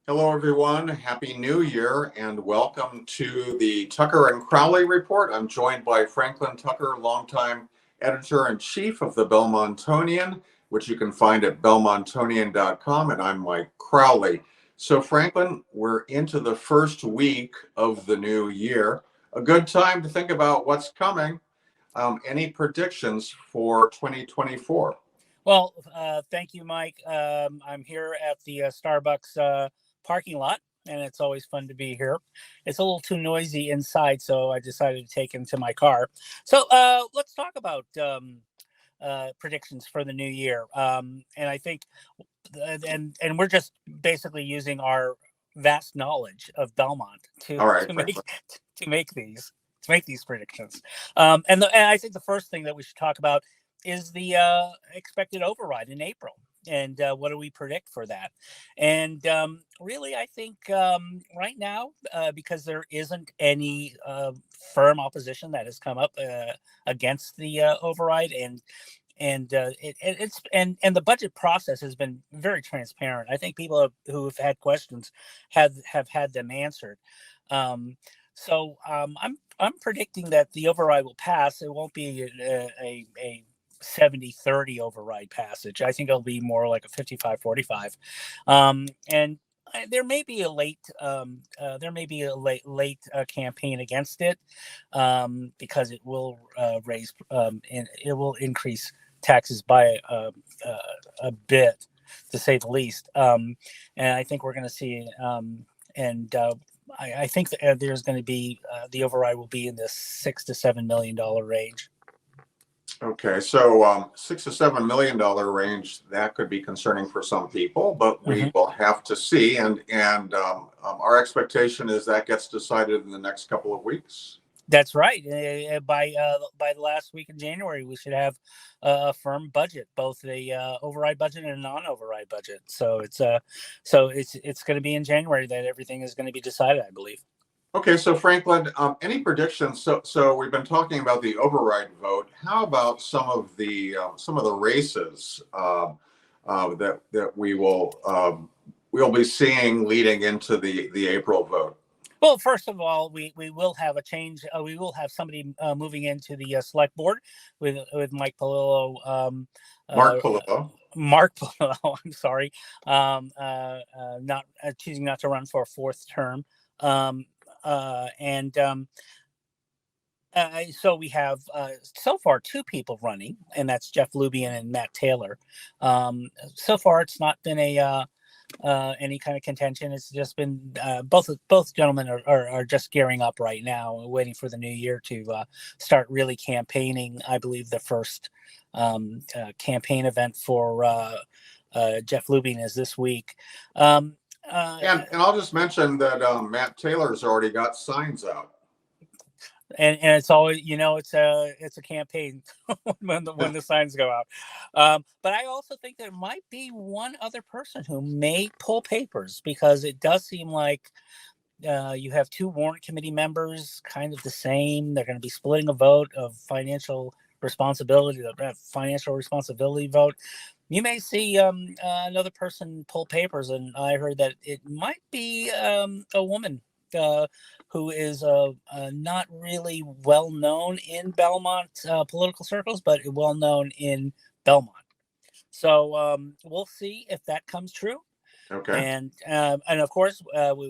Hello, everyone. Happy New Year and welcome to the Tucker and Crowley Report. I'm joined by Franklin Tucker, longtime editor-in-chief of the Belmontonian, which you can find at belmontonian.com, and I'm Mike Crowley. So, Franklin, we're into the first week of the new year. A good time to think about what's coming. Any predictions for 2024? Well, thank you, Mike. I'm here at the Starbucks parking lot, and it's always fun to be here. It's a little too noisy inside, so I decided to take him to my car. So let's talk about predictions for the new year. And I think, and we're just basically using our vast knowledge of Belmont All right, to Franklin. make these predictions. And I think the first thing that we should talk about is the expected override in April. And what do we predict for that? And really, I think right now, because there isn't any firm opposition that has come up against the override, and the budget process has been very transparent. I think people who have had questions have had them answered. So I'm predicting that the override will pass. It won't be a 70-30 override passage. I think it'll be more like a 55-45. And there may be a late campaign against it because it will raise and it will increase taxes by a bit, to say the least. And I think we're going to see I think that there's going to be the override will be in the $6 to $7 million range. Okay, so $6 to $7 million range, that could be concerning for some people, but we will have to see. And our expectation is that gets decided in the next couple of weeks. That's right. By the last week of January, we should have a firm budget, both the override budget and a non-override budget. So it's going to be in January that everything is going to be decided, I believe. Okay, so Franklin, any predictions? So we've been talking about the override vote. How about some of the races that we'll be seeing leading into the April vote? Well, first of all, we will have a change. We will have somebody moving into the select board with Mike Polillo. Mark Polillo. Mark Polillo. I'm sorry, not choosing not to run for a fourth term. So we have so far two people running, and that's Jeff Lubian and Matt Taylor. So far, it's not been any kind of contention. It's just been both gentlemen are just gearing up right now, waiting for the new year to start really campaigning. I believe the first campaign event for Jeff Lubian is this week. And I'll just mention that Matt Taylor's already got signs out. And it's always, it's a campaign when the signs go out. But I also think there might be one other person who may pull papers, because it does seem like you have two warrant committee members, kind of the same. They're going to be splitting a vote of financial responsibility, the financial responsibility vote. You may see another person pull papers, and I heard that it might be a woman who is not really well known in Belmont political circles, but well known in Belmont. So we'll see if that comes true. Okay. And of course,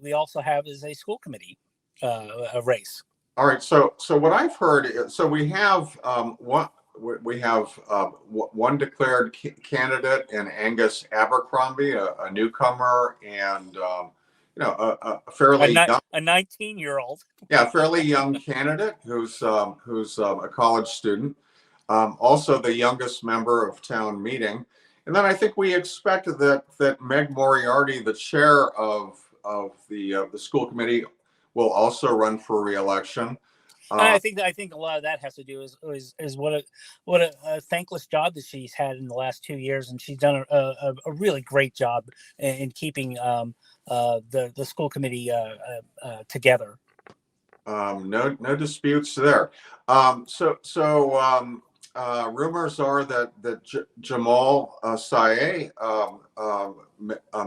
we also have is a school committee a race. All right. So what I've heard is, so we have one declared candidate in Angus Abercrombie, a newcomer, and a fairly young, a 19-year-old. Yeah, fairly young candidate who's a college student. Also the youngest member of town meeting. And then I think we expect that Meg Moriarty, the chair of the school committee, will also run for re-election. I think a lot of that has to do is what a thankless job that she's had in the last 2 years, and she's done a really great job in keeping the school committee together. No disputes there. rumors are that Jamal Sayeh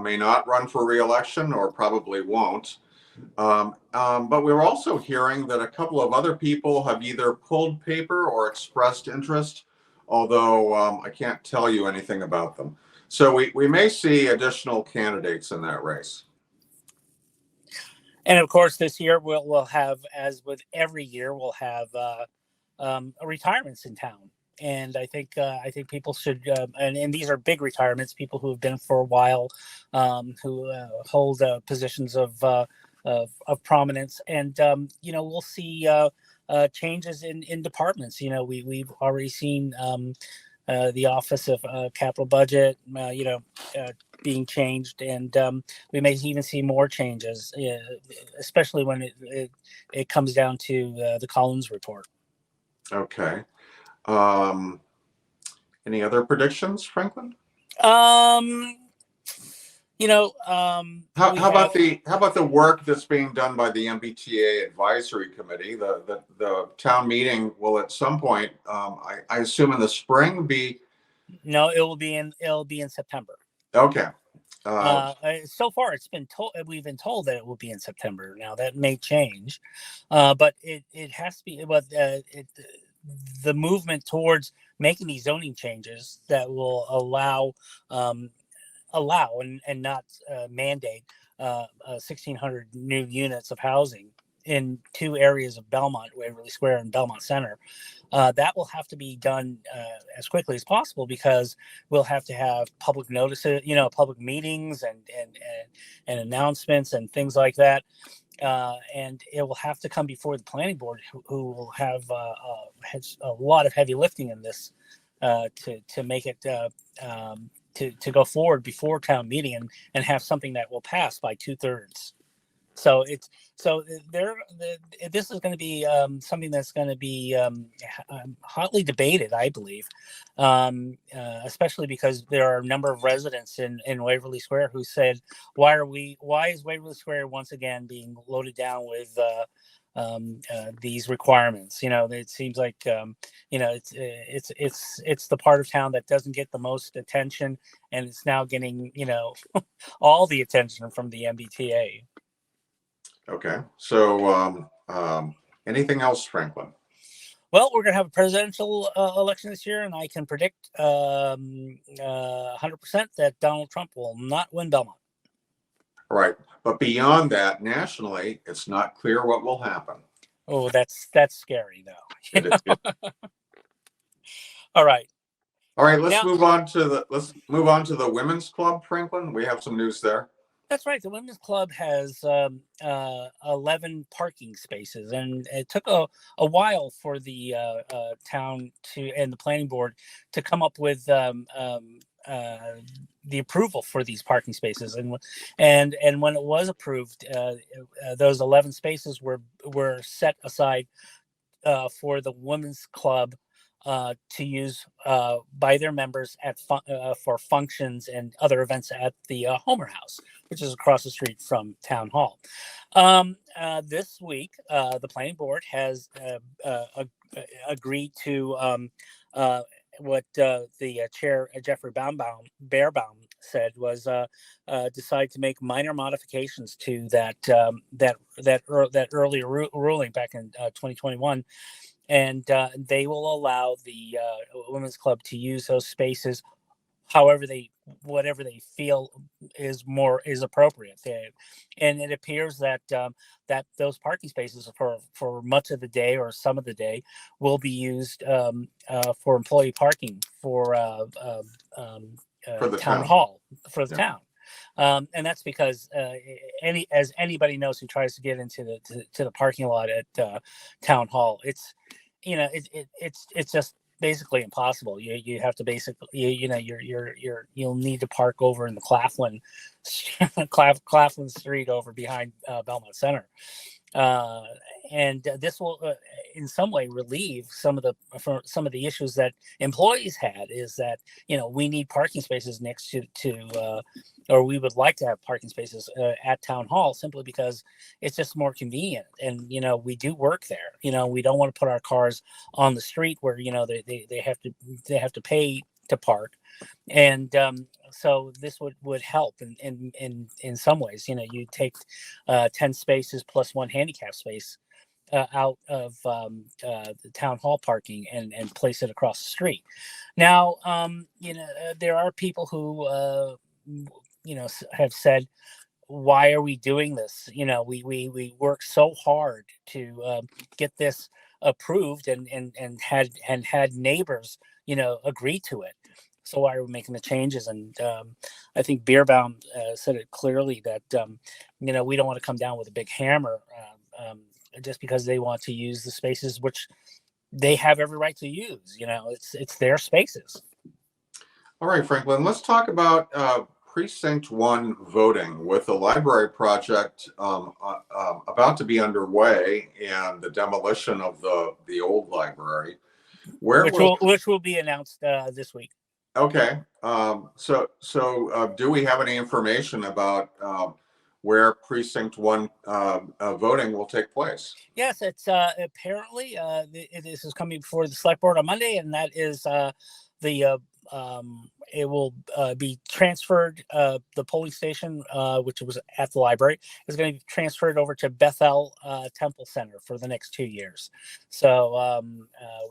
may not run for re-election, or probably won't. But we're also hearing that a couple of other people have either pulled paper or expressed interest, although I can't tell you anything about them. So we may see additional candidates in that race. And of course, this year we'll have, as with every year, we'll have retirements in town. And I think people should, and these are big retirements, people who have been for a while, who hold positions of prominence, and we'll see changes in departments. We've already seen the Office of Capital Budget, being changed, and we may even see more changes, especially when it comes down to the Collins report. Okay. Any other predictions, Franklin? How about the work that's being done by the MBTA Advisory Committee? The town meeting will at some point, I assume in the spring, be. No, it'll be in September. Okay. So far, we've been told that it will be in September. Now that may change, but it has to be. But the movement towards making these zoning changes that will allow and not mandate 1,600 new units of housing in two areas of Belmont, Waverly Square and Belmont Center. That will have to be done as quickly as possible, because we'll have to have public notices, public meetings and announcements and things like that. And it will have to come before the planning board, who will have a lot of heavy lifting in this to make it to go forward before town meeting and have something that will pass by 2/3. So this is going to be something that's going to be hotly debated, I believe, especially because there are a number of residents in Waverly Square who said, why is Waverly Square once again being loaded down with these requirements? It seems like it's the part of town that doesn't get the most attention, and it's now getting all the attention from the MBTA. Okay. So anything else, Franklin? Well, we're going to have a presidential election this year, and I can predict 100% that Donald Trump will not win Belmont. All right. But beyond that, nationally, it's not clear what will happen. Oh, that's scary, though. All right. Let's move on to the women's club, Franklin. We have some news there. That's right. The Women's Club has 11 parking spaces, and it took a while for the town and the planning board to come up with the approval for these parking spaces. And when it was approved, those 11 spaces were set aside for the Women's Club to use by their members for functions and other events at the Homer House, which is across the street from Town Hall. This week, the planning board has agreed to what the chair, Jeffrey Baerbaum, said was decide to make minor modifications to that earlier ruling back in 2021. And they will allow the Women's Club to use those spaces whatever they feel is appropriate. And it appears that that those parking spaces for much of the day or some of the day will be used for employee parking for the town hall for the town. And that's because as anybody knows who tries to get into the parking lot at Town Hall, it's just basically impossible. You have to basically you'll need to park over in the Claflin Street over behind Belmont Center, and this will in some way relieve some of the issues that employees had. Is that we need parking spaces next to or we would like to have parking spaces at town hall, simply because it's just more convenient. And we do work there. We don't want to put our cars on the street where they have to pay to park. And so this would help in some ways. You take 10 spaces plus one handicap space out of the town hall parking and place it across the street. Now, there are people who have said, why are we doing this? We work so hard to get this approved and had neighbors agree to it. So why are we making the changes? And I think Beerbaum said it clearly that we don't want to come down with a big hammer just because they want to use the spaces which they have every right to use. It's their spaces. All right, Franklin, let's talk about Precinct 1 voting, with the library project about to be underway and the demolition of the old library. Which will be announced this week. Okay. So do we have any information about where Precinct 1 voting will take place? Yes, it's apparently this is coming before the select board on Monday, and that is it will be transferred. The polling station, which was at the library, is going to be transferred over to Bethel Temple Center for the next 2 years. So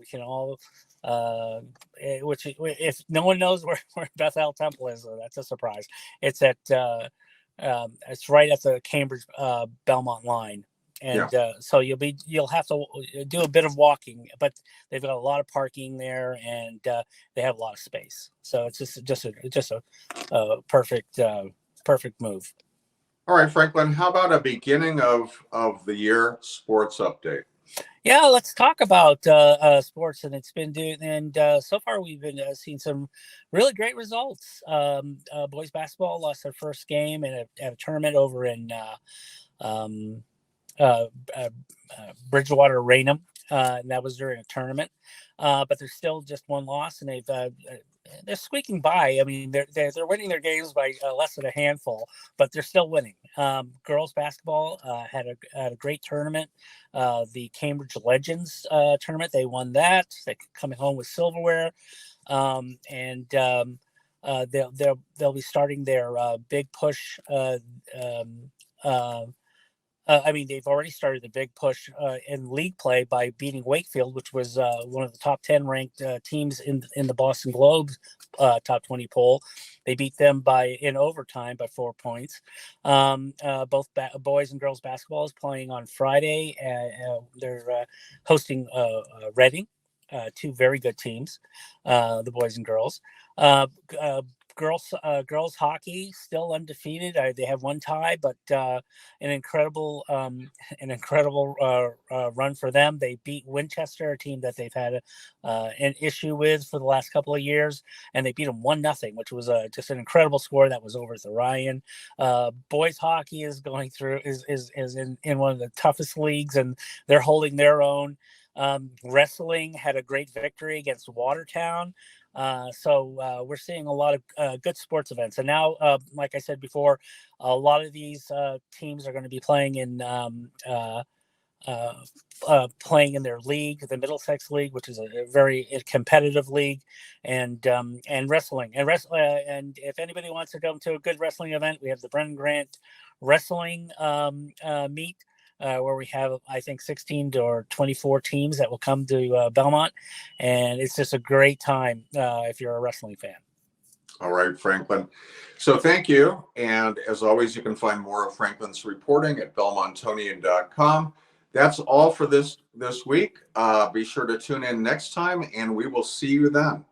we can all, which if no one knows where Bethel Temple is, that's a surprise. It's it's right at the Cambridge Belmont line. And so you'll have to do a bit of walking, but they've got a lot of parking there, and they have a lot of space. So it's just a perfect move. All right, Franklin, how about a beginning of the year sports update? Yeah, let's talk about sports, and it's been so far we've been seeing some really great results. Boys basketball lost their first game in a tournament over in Bridgewater Raynham, and that was during a tournament. But there's still just one loss, and they're squeaking by. I mean, they're winning their games by less than a handful, but they're still winning. Girls basketball had a great tournament, the Cambridge Legends tournament. They won that. They're coming home with silverware, and they'll be starting their big push. They've already started the big push in league play by beating Wakefield, which was one of the top 10 ranked teams in the Boston Globe's top 20 poll. They beat them in overtime by 4 points. Both boys and girls basketball is playing on Friday. They're hosting Reading, two very good teams, the boys and girls. Girls hockey still undefeated. They have one tie, but an incredible run for them. They beat Winchester, a team that they've had an issue with for the last couple of years, and they beat them 1-0, which was just an incredible score. That was over at the Ryan. Boys hockey is going through is in one of the toughest leagues, and they're holding their own. Wrestling had a great victory against Watertown. So we're seeing a lot of good sports events. And now, like I said before, a lot of these teams are going to be playing in their league, the Middlesex League, which is a very competitive league, and wrestling. And if anybody wants to go to a good wrestling event, we have the Brennan Grant Wrestling meet. Where we have, I think, 16 or 24 teams that will come to Belmont. And it's just a great time if you're a wrestling fan. All right, Franklin. So thank you. And as always, you can find more of Franklin's reporting at belmontonian.com. That's all for this week. Be sure to tune in next time, and we will see you then.